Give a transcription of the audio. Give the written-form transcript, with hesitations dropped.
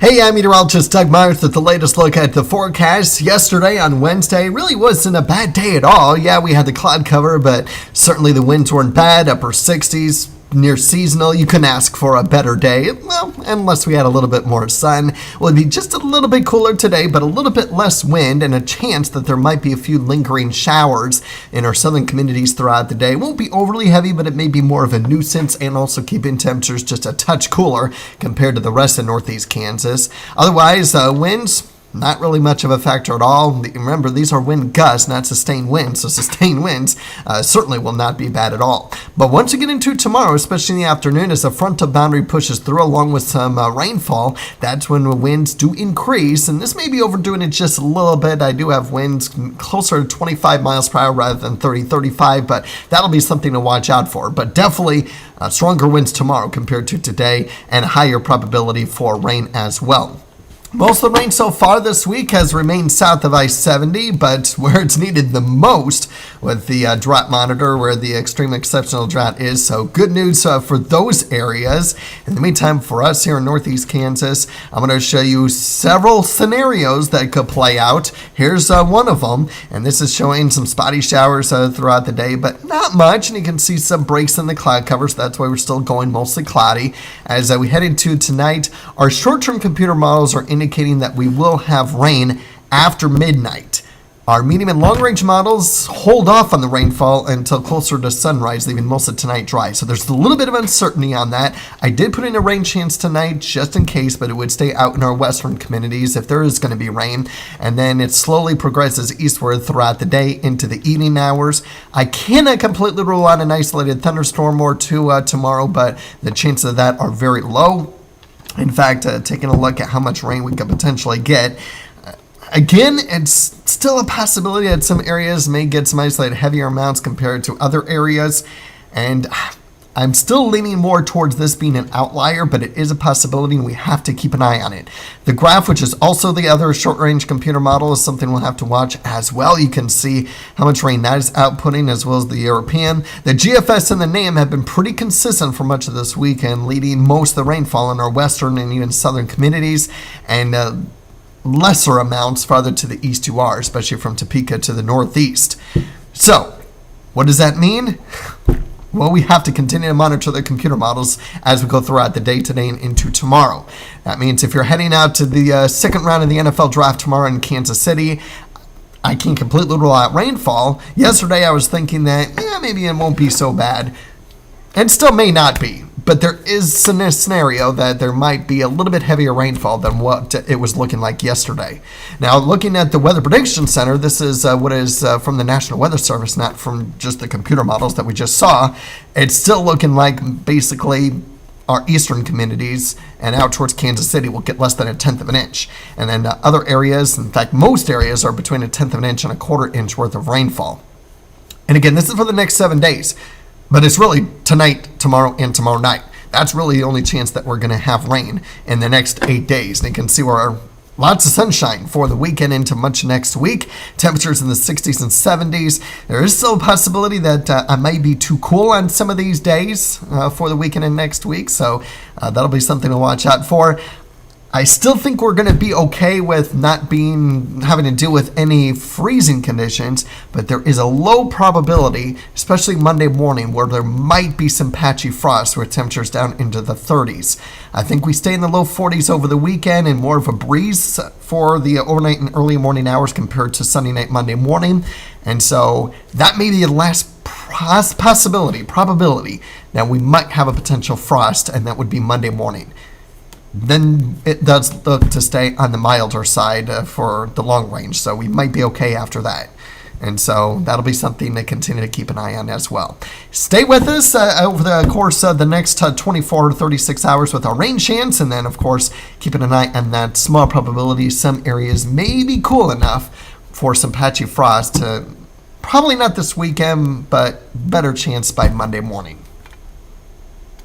Hey, I'm meteorologist Doug Myers with the latest look at the forecast. Yesterday on Wednesday really wasn't a bad day at all. Yeah, we had the cloud cover, but certainly the winds weren't bad, upper 60s. Near seasonal, you couldn't ask for a better day, well, unless we had a little bit more sun. It would be just a little bit cooler today, but a little bit less wind and a chance that there might be a few lingering showers in our southern communities throughout the day. It won't be overly heavy, but it may be more of a nuisance and also keeping temperatures just a touch cooler compared to the rest of northeast Kansas. Otherwise, winds, not really much of a factor at all. Remember, these are wind gusts, not sustained winds, so sustained winds certainly will not be bad at all. But once we get into tomorrow, especially in the afternoon, as the frontal boundary pushes through along with some rainfall, that's when the winds do increase, and this may be overdoing it just a little bit. I do have winds closer to 25 miles per hour rather than 30, 35, but that'll be something to watch out for. But definitely stronger winds tomorrow compared to today, and higher probability for rain as well. Most of the rain so far this week has remained south of I-70, but where it's needed the most with the drought monitor, where the extreme exceptional drought is. So good news for those areas. In the meantime, for us here in northeast Kansas, I'm going to show you several scenarios that could play out. Here's one of them, and this is showing some spotty showers throughout the day, but not much, and you can see some breaks in the cloud cover, so that's why we're still going mostly cloudy. As we head into tonight, our short-term computer models are indicating that we will have rain after midnight. Our medium and long-range models hold off on the rainfall until closer to sunrise, leaving most of tonight dry. So there's a little bit of uncertainty on that. I did put in a rain chance tonight just in case, but it would stay out in our western communities if there is going to be rain. And then it slowly progresses eastward throughout the day into the evening hours. I cannot completely rule out an isolated thunderstorm or two tomorrow, but the chances of that are very low. In fact, taking a look at how much rain we could potentially get, again, it's still a possibility that some areas may get some isolated heavier amounts compared to other areas, and I'm still leaning more towards this being an outlier, but it is a possibility and we have to keep an eye on it. The graph, which is also the other short-range computer model, is something we'll have to watch as well. You can see how much rain that is outputting as well as the European. The GFS and the NAM have been pretty consistent for much of this weekend, leading most of the rainfall in our western and even southern communities, and lesser amounts farther to the east you are, especially from Topeka to the northeast. So, what does that mean? Well, we have to continue to monitor the computer models as we go throughout the day today and into tomorrow. That means if you're heading out to the second round of the NFL draft tomorrow in Kansas City, I can't completely rule out rainfall. Yesterday, I was thinking that maybe it won't be so bad. It still may not be, but there is a scenario that there might be a little bit heavier rainfall than what it was looking like yesterday. Now, looking at the Weather Prediction Center, this is what is from the National Weather Service, not from just the computer models that we just saw. It's still looking like basically our eastern communities and out towards Kansas City will get less than 1/10 of an inch. And then other areas, in fact, most areas are between 1/10 of an inch and 1/4 inch worth of rainfall. And again, this is for the next 7 days. But it's really tonight, tomorrow, and tomorrow night. That's really the only chance that we're going to have rain in the next 8 days. And you can see where lots of sunshine for the weekend into much next week. Temperatures in the 60s and 70s. There is still a possibility that I may be too cool on some of these days for the weekend and next week. So that'll be something to watch out for. I still think we're going to be okay with not having to deal with any freezing conditions, but there is a low probability, especially Monday morning, where there might be some patchy frost with temperatures down into the 30s. I think we stay in the low 40s over the weekend and more of a breeze for the overnight and early morning hours compared to Sunday night, Monday morning. And so that may be the last probability that we might have a potential frost, and that would be Monday morning. Then it does look to stay on the milder side for the long range, so we might be okay after that. And so that'll be something to continue to keep an eye on as well. Stay with us over the course of the next 24 to 36 hours with our rain chance, and then, of course, keeping an eye on that small probability some areas may be cool enough for some patchy frost. Probably not this weekend, but better chance by Monday morning.